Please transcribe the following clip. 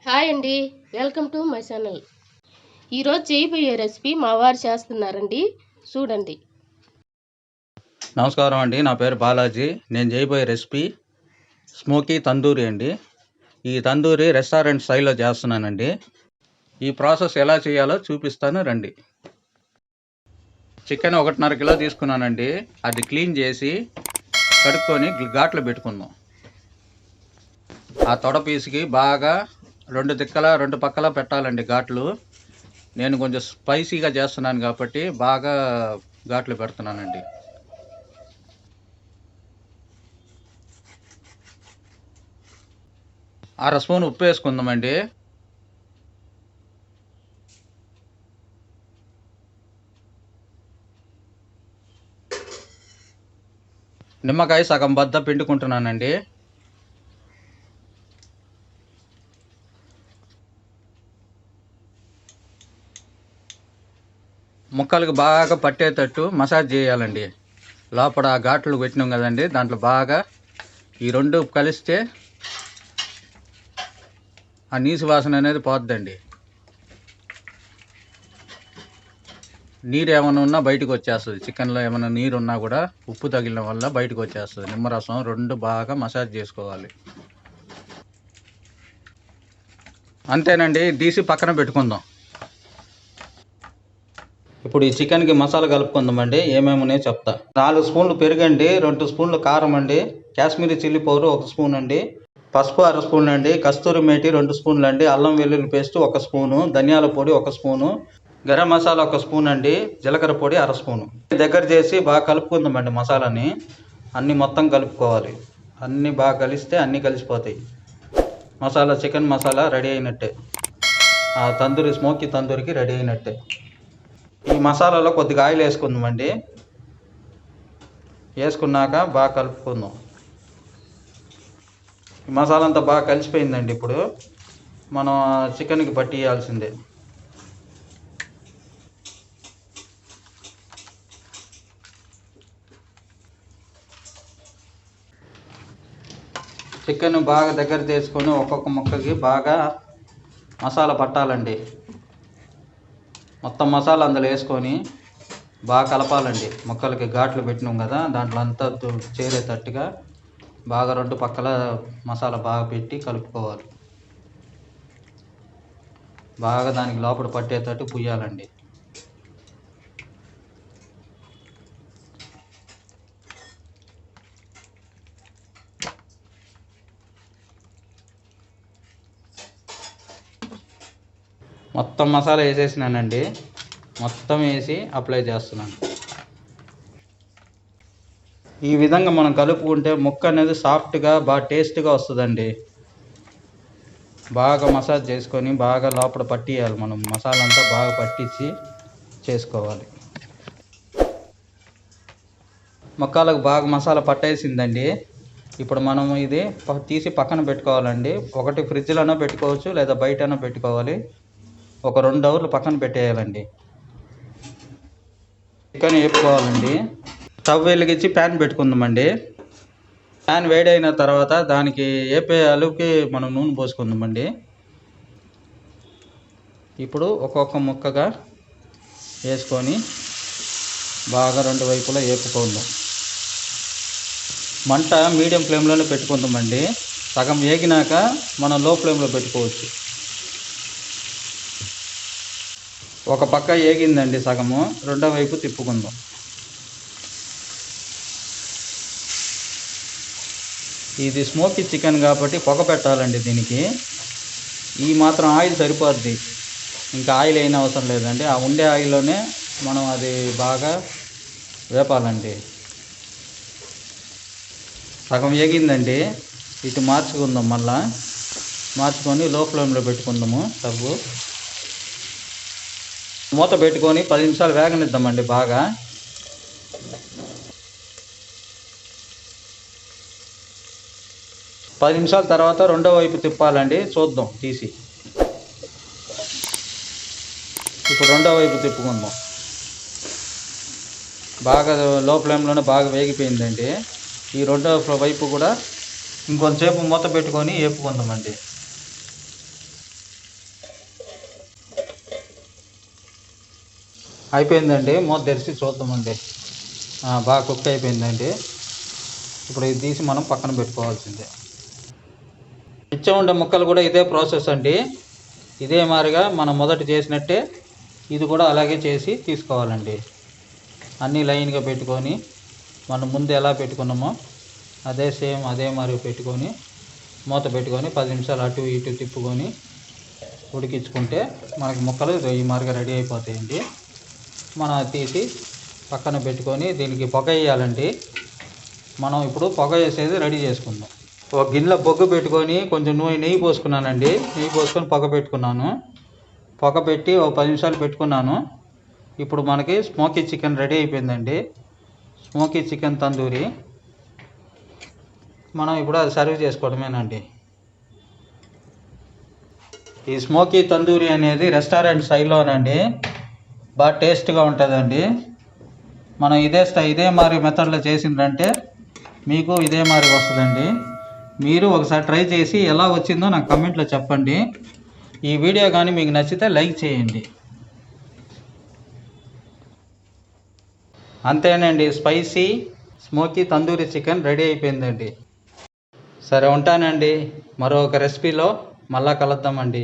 Hi అండి, welcome to my channel. ఈరోజు చేయబోయే రెసిపీ మా వారు చేస్తున్నారండి, చూడండి. నమస్కారం అండి, నా పేరు బాలాజీ. నేను చేయబోయే రెసిపీ స్మోకీ తందూరి అండి. ఈ తందూరి రెస్టారెంట్ స్టైల్లో చేస్తున్నానండి. ఈ ప్రాసెస్ ఎలా చేయాలో చూపిస్తాను రండి. చికెన్ 1.5 కిలో తీసుకున్నానండి. అది క్లీన్ చేసి కడుక్కొని ఘాట్లు పెట్టుకుందాం. ఆ తొడ పీసుకి బాగా రెండు పక్కల పెట్టాలండి ఘాట్లు. నేను కొంచెం స్పైసీగా చేస్తున్నాను కాబట్టి బాగా ఘాట్లు పెడుతున్నానండి. అర స్పూన్ ఉప్పు వేసుకుందామండి. నిమ్మకాయ సగం బద్ద పిండుకుంటున్నానండి. ముక్కలకు బాగా పట్టేటట్టు మసాజ్ చేయాలండి. లోపల ఘాట్లు పెట్టినాం కదండి, దాంట్లో బాగా ఈ రెండు కలిస్తే ఆ నీసు వాసన అనేది పోద్దండి. నీరు ఏమైనా ఉన్నా బయటకు వచ్చేస్తుంది. చికెన్లో ఏమైనా నీరు ఉన్నా కూడా ఉప్పు తగిలిన వల్ల బయటకు వచ్చేస్తుంది. నిమ్మరసం రెండు బాగా మసాజ్ చేసుకోవాలి. అంతేనండి, తీసి పక్కన పెట్టుకుందాం. ఇప్పుడు ఈ చికెన్కి మసాలా కలుపుకుందామండి. ఏమేమి ఉన్నాయో చెప్తా. 4 స్పూన్లు పెరుగండి, 2 స్పూన్లు కారం అండి, కాశ్మీరీ చిల్లీ పౌడర్ 1 స్పూన్ అండి, పసుపు 1/2 స్పూన్ అండి, కస్తూరి మేటి 2 స్పూన్లు అండి, అల్లం వెల్లుల్లి పేస్ట్ 1 స్పూను, ధనియాల పొడి 1 స్పూను, గరం మసాలా 1 స్పూన్ అండి, జీలకర్ర పొడి 1/2 స్పూను. దగ్గర చేసి బాగా కలుపుకుందామండి. మసాలాని అన్నీ మొత్తం కలుపుకోవాలి. అన్నీ బాగా కలిస్తే అన్నీ కలిసిపోతాయి. మసాలా చికెన్ మసాలా రెడీ అయినట్టే. ఆ తందూరి స్మోకీ తందూరికి రెడీ అయినట్టే. ఈ మసాలాలో కొద్దిగా ఆయిల్ వేసుకుందామండి. వేసుకున్నాక బాగా కలుపుకుందాం. ఈ మసాలా అంతా బాగా కలిసిపోయిందండి. ఇప్పుడు మనం చికెన్కి పట్టియాల్సిందే. చికెన్ బాగా దగ్గర తీసుకొని ఒక్కొక్క ముక్కకి బాగా మసాలా పట్టాలండి. మొత్తం మసాలా అందులో వేసుకొని బాగా కలపాలండి. ముక్కలకి ఘాట్లు పెట్టినాం కదా, దాంట్లో అంతా చేరేటట్టుగా బాగా రెండు పక్కల మసాలా బాగా పెట్టి కలుపుకోవాలి. బాగా దానికి లోపల పట్టేటట్టు పుయ్యాలండి. మొత్తం మసాలా వేసేసినానండి. మొత్తం వేసి అప్లై చేస్తున్నాను. ఈ విధంగా మనం కలుపుకుంటే ముక్క అనేది సాఫ్ట్గా బాగా టేస్ట్గా వస్తుందండి. బాగా మసాజ్ చేసుకొని బాగా లోపల పట్టియాలి. మనం మసాలా అంతా బాగా పట్టించి చేసుకోవాలి. ముక్కలకు బాగా మసాలా పట్టేసిందండి. ఇప్పుడు మనం ఇది తీసి పక్కన పెట్టుకోవాలండి. ఒకటి ఫ్రిడ్జ్లోనే పెట్టుకోవచ్చు, లేదా బయటైనా పెట్టుకోవాలి. ఒక 2 అవర్లు పక్కన పెట్టేయాలండి. చికెన్ వేపుకోవాలండి. స్టవ్ వెలిగించి ప్యాన్ పెట్టుకుందామండి. ప్యాన్ వేడైన తర్వాత దానికి వేపే అలుగుకి మనం నూనె పోసుకుందామండి. ఇప్పుడు ఒక్కొక్క ముక్కగా వేసుకొని బాగా 2 వైపులా వేపుకుందాం. మంట మీడియం ఫ్లేమ్లోనే పెట్టుకుందామండి. సగం వేగినాక మనం లో ఫ్లేమ్లో పెట్టుకోవచ్చు. ఒక పక్క వేగిందండి సగము, రెండో వైపు తిప్పుకుందాం. ఇది స్మోకీ చికెన్ కాబట్టి పొగ పెట్టాలండి. దీనికి ఈ మాత్రం ఆయిల్ సరిపోద్ది, ఇంకా ఆయిల్ అయిన అవసరం లేదండి. ఆ ఉండే ఆయిల్లోనే మనం అది బాగా వేపాలండి. సగం వేగిందండి, ఇటు మార్చుకుందాం. మళ్ళా మార్చుకొని లో ఫ్లేమ్లో పెట్టుకుందాము. స్టవ్ మూత పెట్టుకొని 10 నిమిషాలు వేగనిద్దామండి. బాగా 10 నిమిషాల తర్వాత రెండో వైపు తిప్పాలండి. చూద్దాం తీసి. ఇప్పుడు రెండో వైపు తిప్పుకుందాం. బాగా లో ఫ్లేమ్లోనే బాగా వేగిపోయిందండి. ఈ రెండో వైపు కూడా ఇంకొంతసేపు మూత పెట్టుకొని వేపుకుందామండి. అయిపోయిందండి, మూత తెరిచి చూద్దామండి. బాగా కుక్ అయిపోయిందండి. ఇప్పుడు ఇది తీసి మనం పక్కన పెట్టుకోవాల్సిందే. మిచ్చం ఉండే ముక్కలు కూడా ఇదే ప్రాసెస్ అండి. ఇదే మాదిరిగా మనం మొదట చేసినట్టే ఇది కూడా అలాగే చేసి తీసుకోవాలండి. అన్నీ లైన్గా పెట్టుకొని మనం ముందు ఎలా పెట్టుకున్నామో అదే సేమ్ అదే మరి పెట్టుకొని మూత పెట్టుకొని 10 నిమిషాలు అటు ఇటు తిప్పుకొని ఉడికించుకుంటే మనకి ముక్కలు ఈ మాదిరిగా రెడీ అయిపోతాయండి. మనం అది తీసి పక్కన పెట్టుకొని దీనికి పొగ వేయాలండి. మనం ఇప్పుడు పొగ వేసేది రెడీ చేసుకుందాం. ఒక గిన్నెలో బొగ్గు పెట్టుకొని కొంచెం నెయ్యి పోసుకున్నానండి. నెయ్యి పోసుకొని పొగ పెట్టుకున్నాను. పొగ పెట్టి ఒక 10 నిమిషాలు పెట్టుకున్నాను. ఇప్పుడు మనకి స్మోకీ చికెన్ రెడీ అయిపోయిందండి. స్మోకీ చికెన్ తందూరి మనం ఇప్పుడు అది సర్వ్ చేసుకోవడమేనండి. ఈ స్మోకీ తందూరి అనేది రెస్టారెంట్ స్టైల్లోనండి, బాగా టేస్ట్గా ఉంటుందండి. మనం ఇదే మరి మెథడ్లో చేసిందంటే మీకు ఇదే మరి వస్తుందండి. మీరు ఒకసారి ట్రై చేసి ఎలా వచ్చిందో నాకు కమెంట్లో చెప్పండి. ఈ వీడియో కానీ మీకు నచ్చితే లైక్ చేయండి. అంతేనండి, spicy smoky tandoori chicken ready అయిపోయిందండి. సరే ఉంటానండి, మరొక రెసిపీలో మళ్ళా కలుద్దామండి.